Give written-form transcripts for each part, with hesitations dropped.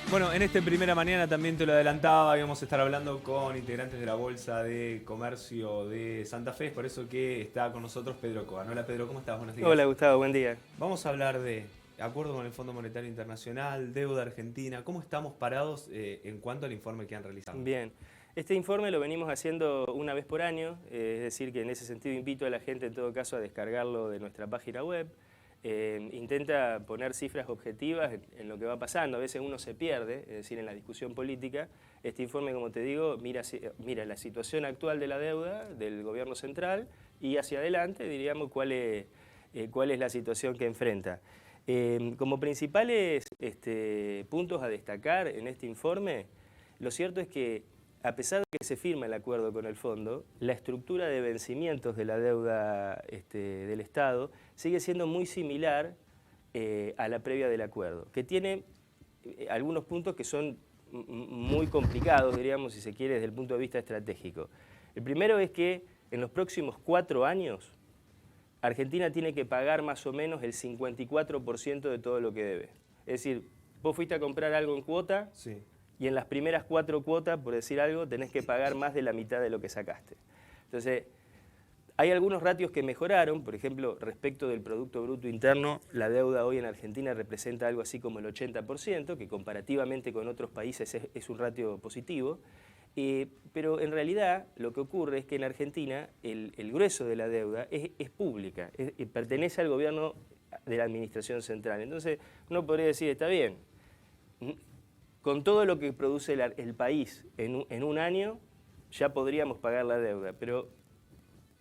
Bueno, en esta primera mañana también te lo adelantaba, íbamos a estar hablando con integrantes de la Bolsa de Comercio de Santa Fe, es por eso que está con nosotros Pedro Coan. Hola Pedro, ¿cómo estás? Buenos días. Hola Gustavo, buen día. Vamos a hablar de acuerdo con el Fondo Monetario Internacional, deuda argentina, ¿cómo estamos parados en cuanto al informe que han realizado? Bien, este informe lo venimos haciendo una vez por año, es decir que en ese sentido invito a la gente en todo caso a descargarlo de nuestra página web. Intenta poner cifras objetivas en lo que va pasando, a veces uno se pierde, es decir, en la discusión política. Este informe, como te digo, mira la situación actual de la deuda del gobierno central y hacia adelante, diríamos, cuál es la situación que enfrenta. Como principales puntos a destacar en este informe, lo cierto es que a pesar de que se firma el acuerdo con el fondo, la estructura de vencimientos de la deuda del Estado sigue siendo muy similar a la previa del acuerdo, que tiene algunos puntos que son muy complicados, diríamos, si se quiere, desde el punto de vista estratégico. El primero es que en los próximos 4 años, Argentina tiene que pagar más o menos el 54% de todo lo que debe. Es decir, vos fuiste a comprar algo en cuota, Sí. Y en las primeras 4 cuotas, por decir algo, tenés que pagar más de la mitad de lo que sacaste. Entonces, hay algunos ratios que mejoraron, por ejemplo, respecto del Producto Bruto Interno, la deuda hoy en Argentina representa algo así como el 80%, que comparativamente con otros países es un ratio positivo, pero en realidad lo que ocurre es que en Argentina el grueso de la deuda es pública, pertenece al gobierno de la administración central. Entonces, uno podría decir, está bien, con todo lo que produce el país en un año, ya podríamos pagar la deuda, pero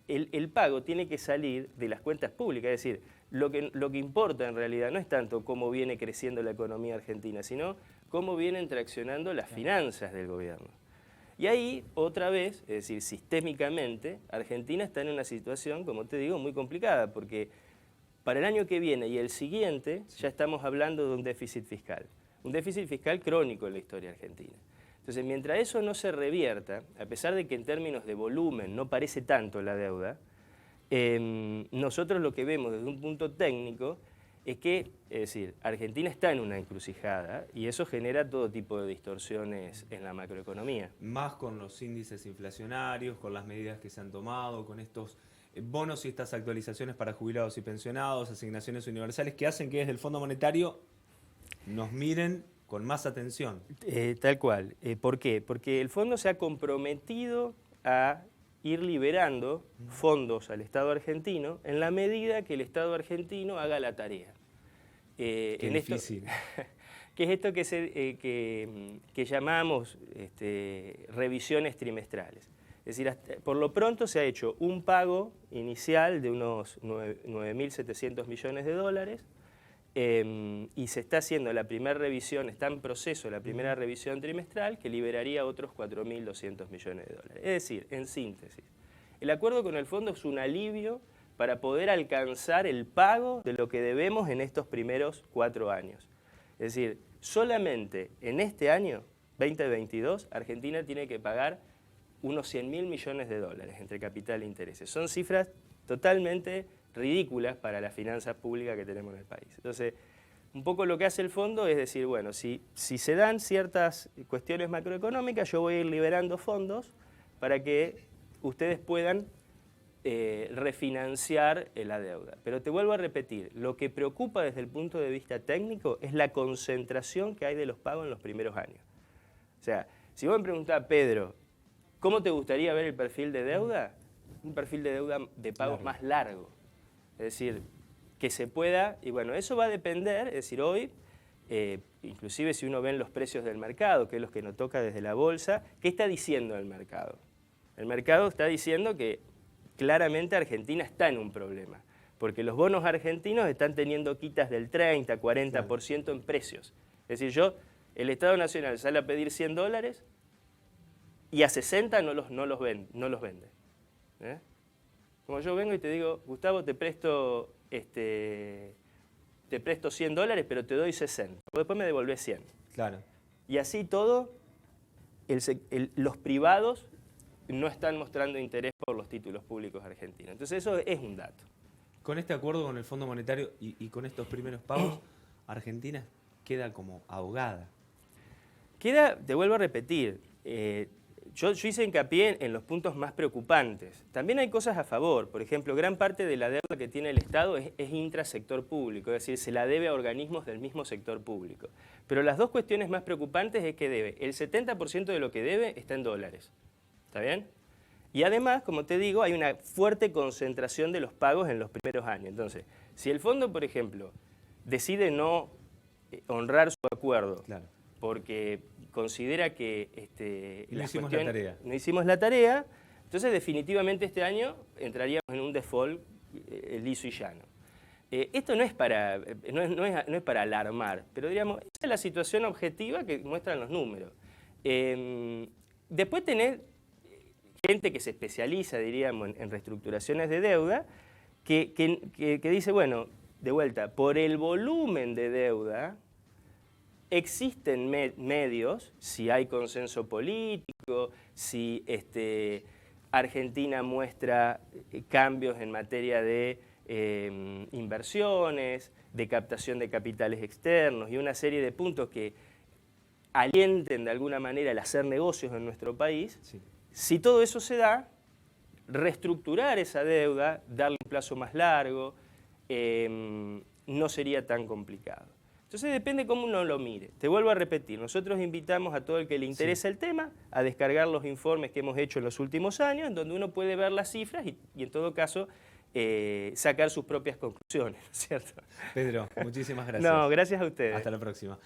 el pago tiene que salir de las cuentas públicas, es decir, lo que importa en realidad no es tanto cómo viene creciendo la economía argentina, sino cómo vienen traccionando las finanzas del gobierno. Y ahí, otra vez, es decir, sistémicamente, Argentina está en una situación, como te digo, muy complicada, porque para el año que viene y el siguiente ya estamos hablando de un déficit fiscal. Un déficit fiscal crónico en la historia argentina. Entonces, mientras eso no se revierta, a pesar de que en términos de volumen no parece tanto la deuda, nosotros lo que vemos desde un punto técnico es que, es decir, Argentina está en una encrucijada y eso genera todo tipo de distorsiones en la macroeconomía. Más con los índices inflacionarios, con las medidas que se han tomado, con estos bonos y estas actualizaciones para jubilados y pensionados, asignaciones universales que hacen que desde el Fondo Monetario nos miren con más atención. Tal cual. ¿Por qué? Porque el fondo se ha comprometido a ir liberando fondos al Estado argentino en la medida que el Estado argentino haga la tarea. Qué difícil. ¿Qué es esto que llamamos revisiones trimestrales? Es decir, por lo pronto se ha hecho un pago inicial de unos 9.700 millones de dólares, y se está haciendo la primera revisión, está en proceso la primera revisión trimestral que liberaría otros 4.200 millones de dólares. Es decir, en síntesis, el acuerdo con el fondo es un alivio para poder alcanzar el pago de lo que debemos en estos primeros 4 años. Es decir, solamente en este año, 2022, Argentina tiene que pagar unos 100.000 millones de dólares entre capital e intereses. Son cifras totalmente ridículas para las finanzas públicas que tenemos en el país. Entonces, un poco lo que hace el fondo es decir, bueno, si se dan ciertas cuestiones macroeconómicas, yo voy a ir liberando fondos para que ustedes puedan refinanciar la deuda. Pero te vuelvo a repetir, lo que preocupa desde el punto de vista técnico es la concentración que hay de los pagos en los primeros años. O sea, si vos me preguntás, Pedro, ¿cómo te gustaría ver el perfil de deuda? Un perfil de deuda de pagos más largo. Es decir, que se pueda, y bueno, eso va a depender, es decir, hoy, inclusive si uno ve en los precios del mercado, que es lo que nos toca desde la bolsa, ¿qué está diciendo el mercado? El mercado está diciendo que claramente Argentina está en un problema, porque los bonos argentinos están teniendo quitas del 30, 40% en precios. Es decir, el Estado Nacional sale a pedir 100 dólares y a 60 no los vende. Como yo vengo y te digo, Gustavo, te presto 100 dólares, pero te doy 60. Después me devolvés 100. Claro. Y así todo, los privados no están mostrando interés por los títulos públicos argentinos. Entonces eso es un dato. Con este acuerdo con el Fondo Monetario y con estos primeros pagos, Argentina queda como ahogada. Te vuelvo a repetir, yo hice hincapié en los puntos más preocupantes. También hay cosas a favor. Por ejemplo, gran parte de la deuda que tiene el Estado es intrasector público, es decir, se la debe a organismos del mismo sector público. Pero las dos cuestiones más preocupantes es que el 70% de lo que debe está en dólares. ¿Está bien? Y además, como te digo, hay una fuerte concentración de los pagos en los primeros años. Entonces, si el fondo, por ejemplo, decide no honrar su acuerdo, Claro. porque considera que No hicimos la tarea. no hicimos la tarea, entonces definitivamente este año entraríamos en un default liso y llano. Esto no es para alarmar, pero digamos, esa es la situación objetiva que muestran los números. Después tenés gente que se especializa, diríamos, en reestructuraciones de deuda, que dice, bueno, de vuelta, por el volumen de deuda, existen medios, si hay consenso político, si Argentina muestra cambios en materia de inversiones, de captación de capitales externos y una serie de puntos que alienten de alguna manera el hacer negocios en nuestro país. Sí. Si todo eso se da, reestructurar esa deuda, darle un plazo más largo, no sería tan complicado. Entonces depende cómo uno lo mire. Te vuelvo a repetir, nosotros invitamos a todo el que le interesa el tema a descargar los informes que hemos hecho en los últimos años, en donde uno puede ver las cifras y en todo caso sacar sus propias conclusiones, ¿cierto? Pedro, muchísimas gracias. No, gracias a ustedes. Hasta la próxima.